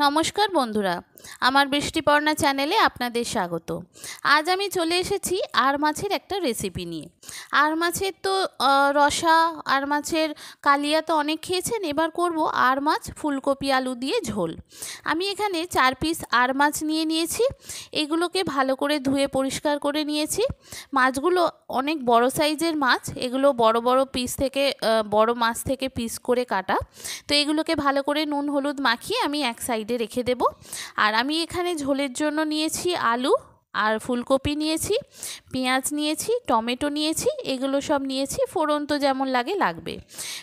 নমস্কার বন্ধুরা, আমার বৃষ্টিপর্ণা চ্যানেলে আপনাদের স্বাগত। আজ আমি চলে এসেছি আর মাছের একটা রেসিপি নিয়ে। আর মাছের তো রসা, আর মাছের কালিয়া তো অনেক খেয়েছেন। এবার করব আর মাছ ফুলকপি আলু দিয়ে ঝোল। আমি এখানে 4 পিস আর মাছ নিয়েছি। এগুলোকে ভালো করে ধুয়ে পরিষ্কার করে নিয়েছি। মাছগুলো অনেক বড় সাইজের মাছ, এগুলো বড় বড় পিস থেকে বড় মাছ থেকে পিস করে কাটা। তো এগুলোকে ভালো করে নুন হলুদ মাখিয়ে আমি এক সাইডে রেখে দেব। আর আমি এখানে ঝোলের জন্য নিয়েছি আলু আর ফুলকপি নিয়েছি, পেঁয়াজ নিয়েছি, টমেটো নিয়েছি, এগুলো সব নিয়েছি। ফোড়ন তো যেমন লাগবে।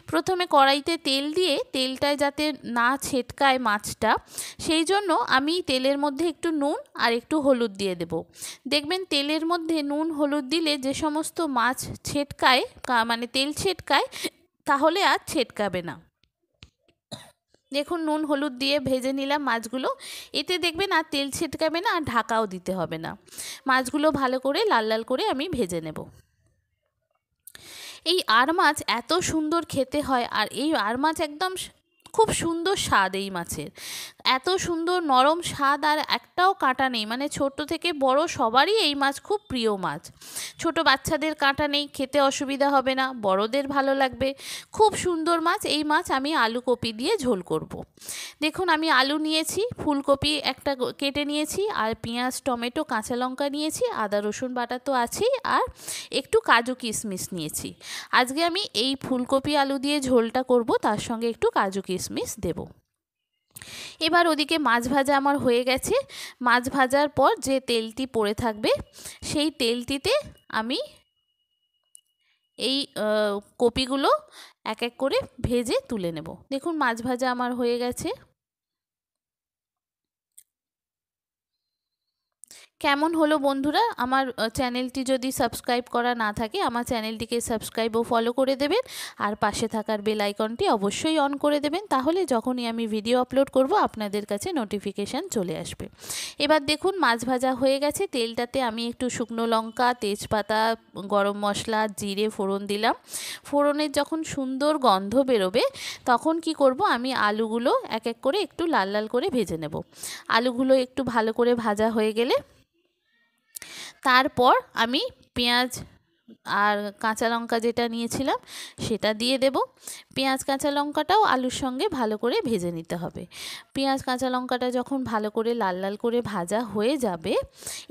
প্রথমে কড়াইতে তেল দিয়ে তেলটায় যাতে না ছেটকায় মাছটা, সেই জন্য আমি তেলের মধ্যে একটু নুন আর একটু হলুদ দিয়ে দেব। দেখবেন তেলের মধ্যে নুন হলুদ দিলে যে সমস্ত মাছ ছেটকায়, মানে তেল ছেটকায়, তাহলে আর ছেটকাবে না। দেখুন নুন হলুদ দিয়ে ভেজে নিলাম মাছগুলো। এতে দেখবেন আর তেল ছিটকাবে না, আর ঢাকাও দিতে হবে না। মাছগুলো ভালো করে লাল লাল করে আমি ভেজে নেব। এই আর মাছ এত সুন্দর খেতে হয়, আর এই আর মাছ একদম খুব সুন্দর স্বাদ। এই মাছের এত সুন্দর নরম স্বাদ, আর একটাও কাঁটা নেই। মানে ছোট থেকে বড় সবারই এই মাছ খুব প্রিয় মাছ। ছোট বাচ্চাদের কাঁটা নেই, খেতে অসুবিধা হবে না, বড়দের ভালো লাগবে। খুব সুন্দর মাছ। এই মাছ আমি আলু কপি দিয়ে ঝোল করব। দেখুন আমি আলু নিয়েছি, ফুলকপি একটা কেটে নিয়েছি, আর পেঁয়াজ টমেটো কাঁচা লঙ্কা নিয়েছি, আদা রসুন বাটা তো আছেই, আর একটু কাজু কিশমিশ নিয়েছি। আজকে আমি এই ফুলকপি আলু দিয়ে ঝোলটা করব, তার সঙ্গে একটু কাজু কিশমিশ দেব। এবার ওদিকে মাছ ভাজা আমার হয়ে গেছে। মাছ ভাজার পর যে তেলটি পড়ে থাকবে, সেই তেলটিতে আমি এই কপিগুলো এক এক করে ভেজে তুলে নেব। দেখুন মাছ ভাজা আমার হয়ে গেছে। কেমন হলো বন্ধুরা? আমার চ্যানেলটি যদি সাবস্ক্রাইব করা না থাকে, আমার চ্যানেলটিকে সাবস্ক্রাইব ও ফলো করে দেবেন, আর পাশে থাকার বেল আইকনটি অবশ্যই অন করে দেবেন। তাহলে যখনই আমি ভিডিও আপলোড করব আপনাদের কাছে নোটিফিকেশান চলে আসবে। এবার দেখুন মাছ ভাজা হয়ে গেছে। তেলটাতে আমি একটু শুকনো লঙ্কা, তেজপাতা, গরম মশলা, জিরে ফোড়ন দিলাম। ফোড়নের যখন সুন্দর গন্ধ বেরোবে, তখন কি করব, আমি আলুগুলো এক এক করে একটু লাল লাল করে ভেজে নেব। আলুগুলো একটু ভালো করে ভাজা হয়ে গেলে তারপর আমি পেঁয়াজ আর কাঁচা লঙ্কা যেটা নিয়েছিলাম সেটা দিয়ে দেব। পেঁয়াজ কাঁচা লঙ্কাটাও আলুর সঙ্গে ভালো করে ভেজে নিতে হবে। পেঁয়াজ কাঁচা লঙ্কাটা যখন ভালো করে লাল লাল করে ভাজা হয়ে যাবে,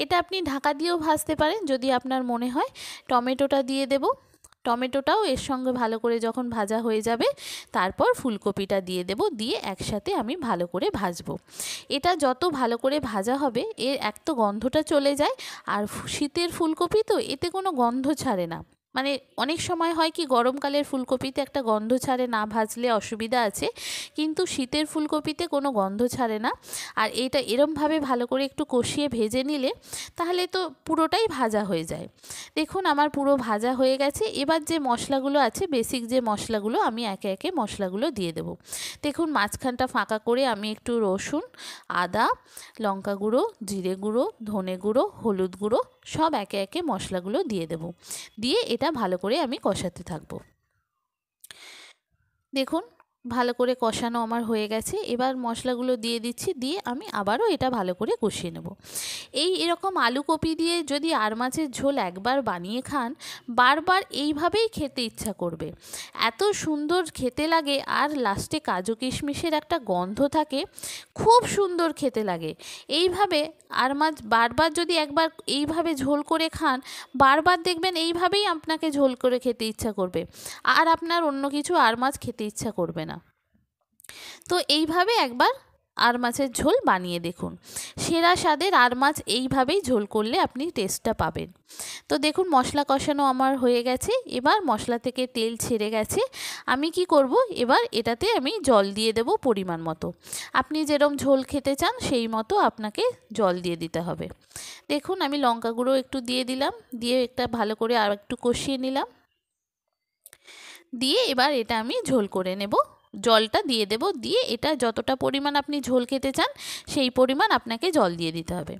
এটা আপনি ঢাকা দিয়েও ভাজতে পারেন যদি আপনার মনে হয়। টমেটোটা দিয়ে দেব। টমেটোটাও এর সঙ্গে ভালো করে যখন ভাজা হয়ে যাবে, তারপর ফুলকপিটা দিয়ে দেব। দিয়ে একসাথে আমি ভালো করে ভাজবো। এটা যত ভালো করে ভাজা হবে, এর এক তো গন্ধটা চলে যায়, আর শীতের ফুলকপি তো এতে কোনো গন্ধ ছাড়ে না। মানে অনেক সময় হয় কি, গরমকালের ফুলকপিতে একটা গন্ধ ছাড়ে, না ভাজলে অসুবিধা আছে, কিন্তু শীতের ফুলকপিতে কোনো গন্ধ ছাড়ে না। আর এটা এরমভাবে ভালো করে একটু কষিয়ে ভেজে নিলে তাহলে তো পুরোটাই ভাজা হয়ে যায়। দেখুন আমার পুরো ভাজা হয়ে গেছে। এবার যে মশলাগুলো আছে, বেসিক যে মশলাগুলো, আমি একে একে মশলাগুলো দিয়ে দেব। দেখুন মাঝখানটা ফাঁকা করে আমি একটু রসুন, আদা, লঙ্কা গুঁড়ো, জিরে গুঁড়ো, ধনে গুঁড়ো, হলুদ গুঁড়ো সব একে একে মশলাগুলো দিয়ে দেব। দিয়ে এটা ভালো করে আমি কষাতে থাকবো। দেখুন ভালো করে কষানো আমার হয়ে গেছে। এবার মশলাগুলো দিয়ে দিচ্ছি, দিয়ে আমি আবারও এটা ভালো করে কষিয়ে নেব। এরকম আলু কপি দিয়ে যদি আর মাছের ঝোল একবার বানিয়ে খান, বারবার এইভাবেই খেতে ইচ্ছা করবে। এত সুন্দর খেতে লাগে, আর লাস্টে কাজু কিশমিশের একটা গন্ধ থাকে, খুব সুন্দর খেতে লাগে। এইভাবে আর মাছ বারবার যদি একবার এইভাবে ঝোল করে খান, বারবার দেখবেন এইভাবেই আপনাকে ঝোল করে খেতে ইচ্ছা করবে, আর আপনার অন্য কিছু আর মাছ খেতে ইচ্ছা করবে না। তো এইভাবে একবার আর মাছের ঝোল বানিয়ে দেখুন। সেরা স্বাদের আর মাছ এইভাবেই ঝোল করলে আপনি টেস্টটা পাবেন। তো দেখুন মশলা কষানো আমার হয়ে গেছে। এবার মশলা থেকে তেল ছেড়ে গেছে। আমি কি করব, এবার এটাতে আমি জল দিয়ে দেব পরিমাণ মতো। আপনি যেরকম ঝোল খেতে চান সেই মতো আপনাকে জল দিয়ে দিতে হবে। দেখুন আমি লঙ্কা গুঁড়ো একটু দিয়ে দিলাম, দিয়ে একটা ভালো করে আর একটু কষিয়ে নিলাম। দিয়ে এবার এটা আমি ঝোল করে নেব। জলটা দিয়ে দেব। দিয়ে এটা যতটা পরিমাণ আপনি ঝোল খেতে চান, সেই পরিমাণ আপনাকে জল দিয়ে দিতে হবে।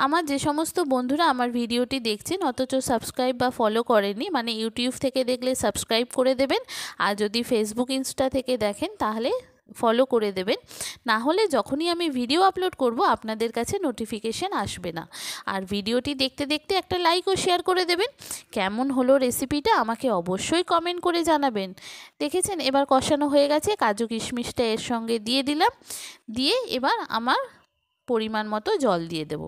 আমার যে সমস্ত বন্ধুরা আমার ভিডিওটি দেখছেন অথচ সাবস্ক্রাইব বা ফলো করেননি, মানে ইউটিউব থেকে দেখলে সাবস্ক্রাইব করে দেবেন, আর যদি ফেসবুক ইনস্টা থেকে দেখেন তাহলে ফলো করে দেবেন, না হলে যখনই আমি ভিডিও আপলোড করব আপনাদের কাছে নোটিফিকেশান আসবে না। আর ভিডিওটি দেখতে দেখতে একটা লাইক ও শেয়ার করে দেবেন। কেমন হলো রেসিপিটা আমাকে অবশ্যই কমেন্ট করে জানাবেন। দেখেছেন এবার কষানো হয়ে গেছে, কাজু কিশমিশটা এর সঙ্গে দিয়ে দিলাম, দিয়ে এবার আমার পরিমাণ মতো জল দিয়ে দেব।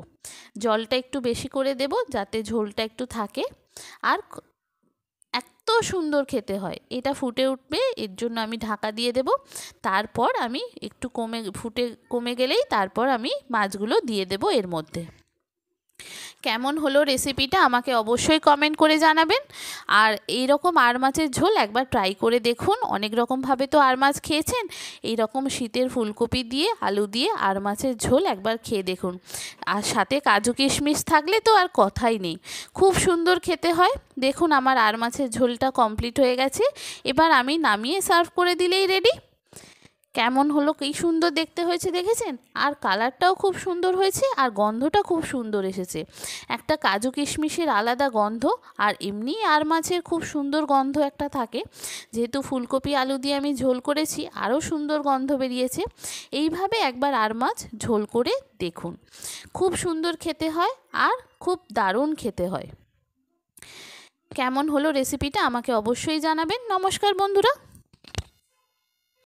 জলটা একটু বেশি করে দেব যাতে ঝোলটা একটু থাকে। আর এত সুন্দর খেতে হয়, এটা ফুটে উঠবে, এর জন্য আমি ঢাকা দিয়ে দেব। তারপর আমি একটু কমে গেলেই তারপর আমি মাছগুলো দিয়ে দেব এর মধ্যে। কেমন হলো রেসিপিটা আমাকে অবশ্যই কমেন্ট করে জানাবেন। আর এই রকম আর মাছের ঝোল একবার ট্রাই করে দেখুন। অনেক রকমভাবে তো আর মাছ খেয়েছেন, এই রকম শীতের ফুলকপি দিয়ে আলু দিয়ে আর মাছের ঝোল একবার খেয়ে দেখুন। আর সাথে কাজু কিশমিশ থাকলে তো আর কথাই নেই, খুব সুন্দর খেতে হয়। দেখুন আমার আর মাছের ঝোলটা কমপ্লিট হয়ে গেছে, এবার আমি নামিয়ে সার্ভ করে দিলেই রেডি। কেমন হলো, কী সুন্দর দেখতে হয়েছে দেখেছেন, আর কালারটাও খুব সুন্দর হয়েছে, আর গন্ধটা খুব সুন্দর এসেছে। একটা কাজু কিশমিশের আলাদা গন্ধ, আর এমনি আর মাছের খুব সুন্দর গন্ধ একটা থাকে। যেহেতু ফুলকপি আলু দিয়ে আমি ঝোল করেছি, আরও সুন্দর গন্ধ বেরিয়েছে। এইভাবে একবার আর মাছ ঝোল করে দেখুন, খুব সুন্দর খেতে হয় আর খুব দারুণ খেতে হয়। কেমন হলো রেসিপিটা আমাকে অবশ্যই জানাবেন। নমস্কার বন্ধুরা।